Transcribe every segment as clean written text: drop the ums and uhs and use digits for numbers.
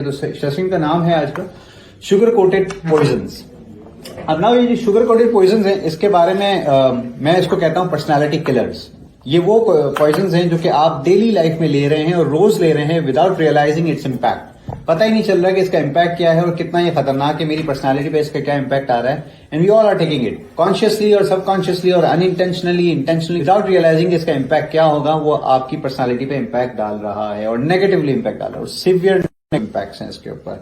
تو سیشن کا نام ہے آج کا شوگر کوٹڈ پوائزنس. اب نا یہ جو شوگر کوٹڈ پوائزنس ہیں اس کے بارے میں اس کو کہتا ہوں پرسنالٹی کلرز. یہ وہ پوائزنس ہیں جو کہ آپ ڈیلی لائف میں لے رہے ہیں اور روز لے رہے ہیں وداؤٹ ریئلائزنگ اٹس امپیکٹ. پتہ ہی نہیں چل رہا کہ اس کا امپیکٹ کیا ہے اور کتنا یہ خطرناک ہے میری پرسنالٹی پہ اس کا کیا امپیکٹ آ رہا ہے. And we all are taking it consciously اور سب کانشیسلی اور unintentionally intentionally without realising اس کا امپیکٹ کیا ہوگا. وہ آپ کی پرسنالٹی پہ امپیکٹ ڈال رہا ہے اور نیگیٹولی امپیکٹ ڈال رہا ہے اور سیویئر امپیکٹس ہیں اس کے اوپر.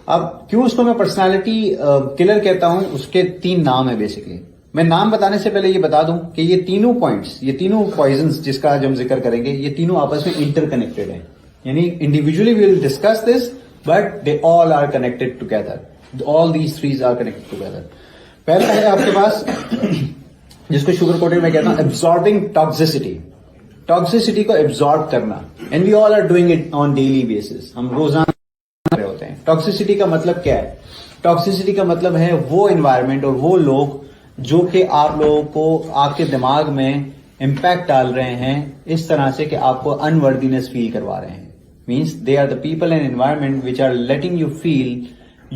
اب کیوں اس کو میں پرسنالٹی کلر کہتا ہوں؟ اس کے 3 نام ہیں بیسیکلی. میں نام بتانے سے پہلے یہ بتا دوں کہ یہ تینوں پوائنٹس، یہ تینوں پوائزنس جس کا آج ہم ذکر کریں گے، یہ تینوں آپس میں انٹر کنیکٹڈ ہیں. یعنی individually we will discuss this but they all are connected together. All these threes are connected together. پہلا ہے آپ کے پاس جس کو شوگر کوٹڈ میں کہتا ہوں ایبزاربنگ ٹاکسیسٹی. ٹاکسیسٹی کو ایبزارب کرنا. And we all are doing it on daily basis. ہم روزانہ رہے ہوتے ہیں. ٹاکسیسٹی کا مطلب کیا ہے؟ ٹاکسیسٹی کا مطلب ہے وہ انوائرمنٹ اور وہ لوگ جو کہ آپ لوگوں کو آپ کے دماغ میں امپیکٹ ڈال رہے ہیں اس طرح سے کہ آپ کو انوردینس فیل کروا رہے ہیں. Means they are the people and environment which are letting you feel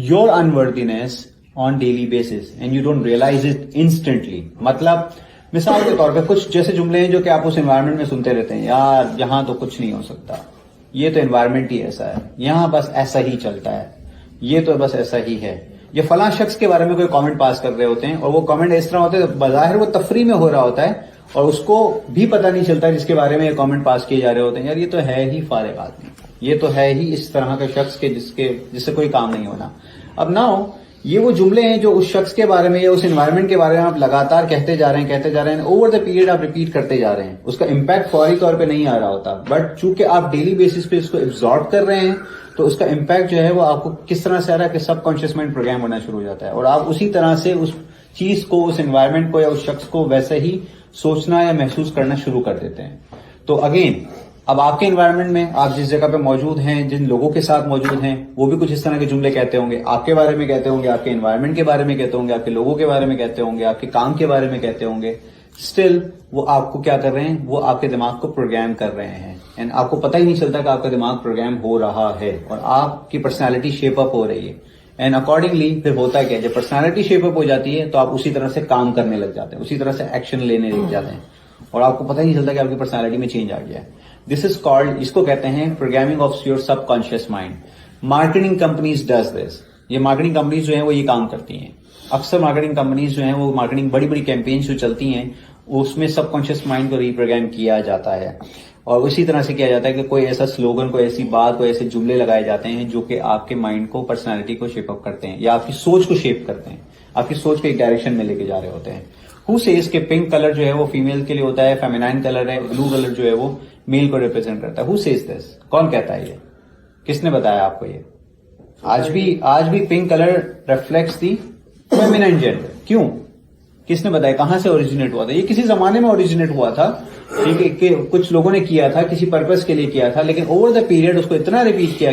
your unworthiness on daily basis and you don't realise it instantly. مطلب مثال کے طور پہ کچھ جیسے جملے ہیں جو کہ آپ اس انوائرمنٹ میں سنتے رہتے ہیں. یار یہاں تو کچھ نہیں ہو سکتا، یہ تو انوائرمنٹ ہی ایسا ہے، یہاں بس ایسا ہی چلتا ہے، یہ تو بس ایسا ہی ہے. یہ فلاں شخص کے بارے میں کوئی کامنٹ پاس کر رہے ہوتے ہیں اور وہ کامنٹ اس طرح ہوتے ہیں بظاہر وہ تفریح میں ہو رہا ہوتا ہے اور اس کو بھی پتہ نہیں چلتا جس کے بارے میں یہ کامنٹ پاس کیے جا رہے ہوتے ہیں یار یہ تو ہے ہی فارغ آدمی، یہ تو ہے ہی اس طرح کا شخص کے جس سے کوئی کام نہیں ہونا. اب نہ ہو یہ وہ جملے ہیں جو اس شخص کے بارے میں یا اس انوائرمنٹ کے بارے میں آپ لگاتار کہتے جا رہے ہیں اوور دا پیریڈ آپ ریپیٹ کرتے جا رہے ہیں. اس کا امپیکٹ فوری طور پہ نہیں آ رہا ہوتا بٹ چونکہ آپ ڈیلی بیسس پہ اس کو ایبزارب کر رہے ہیں تو اس کا امپیکٹ جو ہے وہ آپ کو کس طرح سے آ رہا ہے کہ سب کانشیس مائنڈ پروگرام ہونا شروع ہو جاتا ہے اور آپ اسی طرح سے اس چیز کو، اس انوائرمنٹ کو یا اس شخص کو ویسے ہی سوچنا یا محسوس کرنا شروع کر دیتے ہیں. تو اگین اب آپ کے انوائرمنٹ میں آپ جس جگہ پہ موجود ہیں، جن لوگوں کے ساتھ موجود ہیں، وہ بھی کچھ اس طرح کے جملے کہتے ہوں گے. آپ کے بارے میں کہتے ہوں گے، آپ کے انوائرمنٹ کے بارے میں کہتے ہوں گے، آپ کے لوگوں کے بارے میں کہتے ہوں گے، آپ کے کام کے بارے میں کہتے ہوں گے. اسٹل وہ آپ کو کیا کر رہے ہیں؟ وہ آپ کے دماغ کو پروگرام کر رہے ہیں اینڈ آپ کو پتہ ہی نہیں چلتا کہ آپ کا دماغ پروگرام ہو رہا ہے اور آپ کی پرسنالٹی شیپ اپ ہو رہی ہے. اینڈ اکارڈنگلی پھر ہوتا کیا ہے؟ جب پرسنالٹی شیپ اپ ہو جاتی ہے تو آپ اسی طرح سے کام کرنے لگ جاتے ہیں، اسی طرح سے ایکشن لینے لگ جاتے ہیں اور آپ کو پتہ ہی نہیں چلتا کہ آپ کی پرسنالٹی میں چینج آ گیا ہے. دس از کالڈ، اس کو کہتے ہیں programming of your sub conscious mind. Marketing companies does this. یہ مارکیٹنگ کمپنیز جو ہیں وہ یہ کام کرتی ہیں. اکثر مارکیٹنگ کمپنیز جو ہیں وہ مارکیٹنگ بڑی بڑی کیمپینز جو چلتی ہیں اس میں سب کانشیس مائنڈ کو ری پروگرام کیا جاتا ہے اور اسی طرح سے کیا جاتا ہے کہ کوئی ایسا سلوگن، کوئی ایسی بات، کوئی ایسے جملے لگائے جاتے ہیں جو کہ آپ کے مائنڈ کو، پرسنالٹی کو شیپ اپ کرتے ہیں یا آپ کی سوچ کو شیپ کرتے ہیں، آپ کی سوچ کو ایک ڈائریکشن میں لے کے جا رہے ہوتے ہیں. ہو سیز کہ پنک کلر جو ہے وہ فیمیل کے لیے ہوتا ہے، فیمینائن کلر ہے، بلو کلر جو ہے وہ میل کو ریپرزینٹ کرتا ہے. Who says this? کون کہتا ہے یہ؟ کس نے بتایا آپ کو یہ؟ آج بھی pink colour reflects the feminine gender. کیوں؟ کس نے بتایا؟ کہاں سے اوریجنیٹ ہوا تھا؟ یہ کسی زمانے میں اوریجنیٹ ہوا تھا کہ کچھ لوگوں نے کیا تھا، کسی پرپز کے لیے کیا تھا، لیکن اوور دا پیریڈ اس کو اتنا ریپیٹ کیا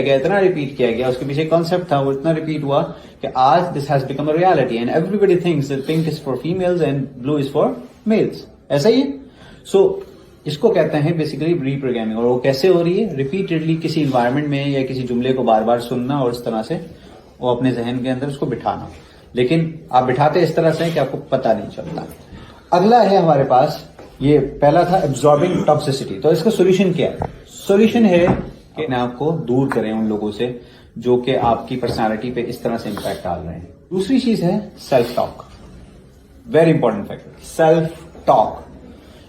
گیا، اس کے پیچھے کانسیپٹ تھا، وہ اتنا ریپیٹ ہوا کہ آج this has become a reality and everybody thinks that pink is for females and blue is for males. ایسا ہی ہے. سو اس کو کہتے ہیں بیسیکلی ری پروگرامنگ. اور وہ کیسے ہو رہی ہے؟ ریپیٹڈلی کسی انوائرمنٹ میں یا کسی جملے کو بار بار سننا اور اس طرح سے وہ اپنے ذہن کے اندر اس کو بٹھانا. لیکن آپ بٹھاتے اس طرح سے کہ آپ کو پتہ نہیں چلتا. اگلا ہے ہمارے پاس، یہ پہلا تھا ایبزاربنگ ٹاکسیسٹی. تو اس کا سولوشن کیا ہے؟ سولوشن ہے کہ اپنے آپ کو دور کریں ان لوگوں سے جو کہ آپ کی پرسنالٹی پہ اس طرح سے امپیکٹ ڈال رہے ہیں. دوسری چیز ہے self talk. Very important factor self talk.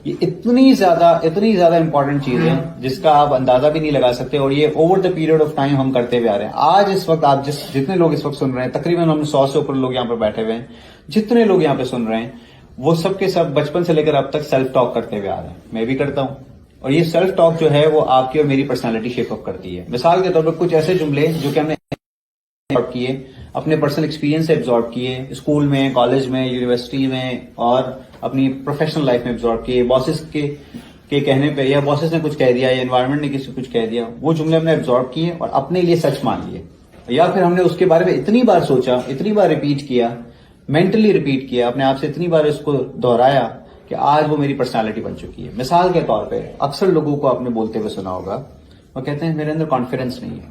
یہ اتنی زیادہ امپورٹنٹ چیز ہے جس کا آپ اندازہ بھی نہیں لگا سکتے اور یہ over the period of time ہم کرتے ہوئے آ رہے ہیں. آج اس وقت آپ جتنے لوگ اس وقت سن رہے ہیں، تقریباً ہم 100 سے اوپر لوگ یہاں پر بیٹھے ہوئے ہیں، جتنے لوگ یہاں پہ سن رہے ہیں وہ سب کے سب بچپن سے لے کر اب تک سیلف ٹاک کرتے ہوئے آ رہے ہیں. میں بھی کرتا ہوں اور یہ سیلف ٹاک جو ہے وہ آپ کی اور میری پرسنالٹی شیپ اپ کرتی ہے. مثال کے طور پر کچھ ایسے جملے جو کہ ہم نے کیے، اپنے پرسنل ایکسپیرینس سے ایبزارب کیے، اسکول میں، کالج میں، یونیورسٹی میں اور اپنی پروفیشنل لائف میں ایبزارب کیے، باسز کے کہنے پہ یا باسز نے کچھ کہہ دیا یا انوائرمنٹ نے کسی کچھ کہہ دیا، وہ جملے ہم نے ایبزارب کیے اور اپنے لیے سچ مان لیے. یا پھر ہم نے اس کے بارے میں اتنی بار سوچا، اتنی بار ریپیٹ کیا، مینٹلی ریپیٹ کیا، اپنے آپ سے اتنی بار اس کو دہرایا کہ آج وہ میری پرسنالٹی بن چکی ہے. مثال کے طور پہ اکثر لوگوں کو آپ نے بولتے ہوئے سنا ہوگا، وہ کہتے ہیں میرے اندر کانفیڈنس نہیں ہے،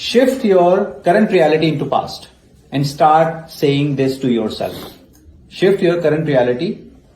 shift your current reality into past and start saying this to yourself. Shift your current reality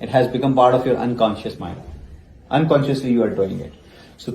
It has become part of your unconscious mind. Unconsciously you are doing it. So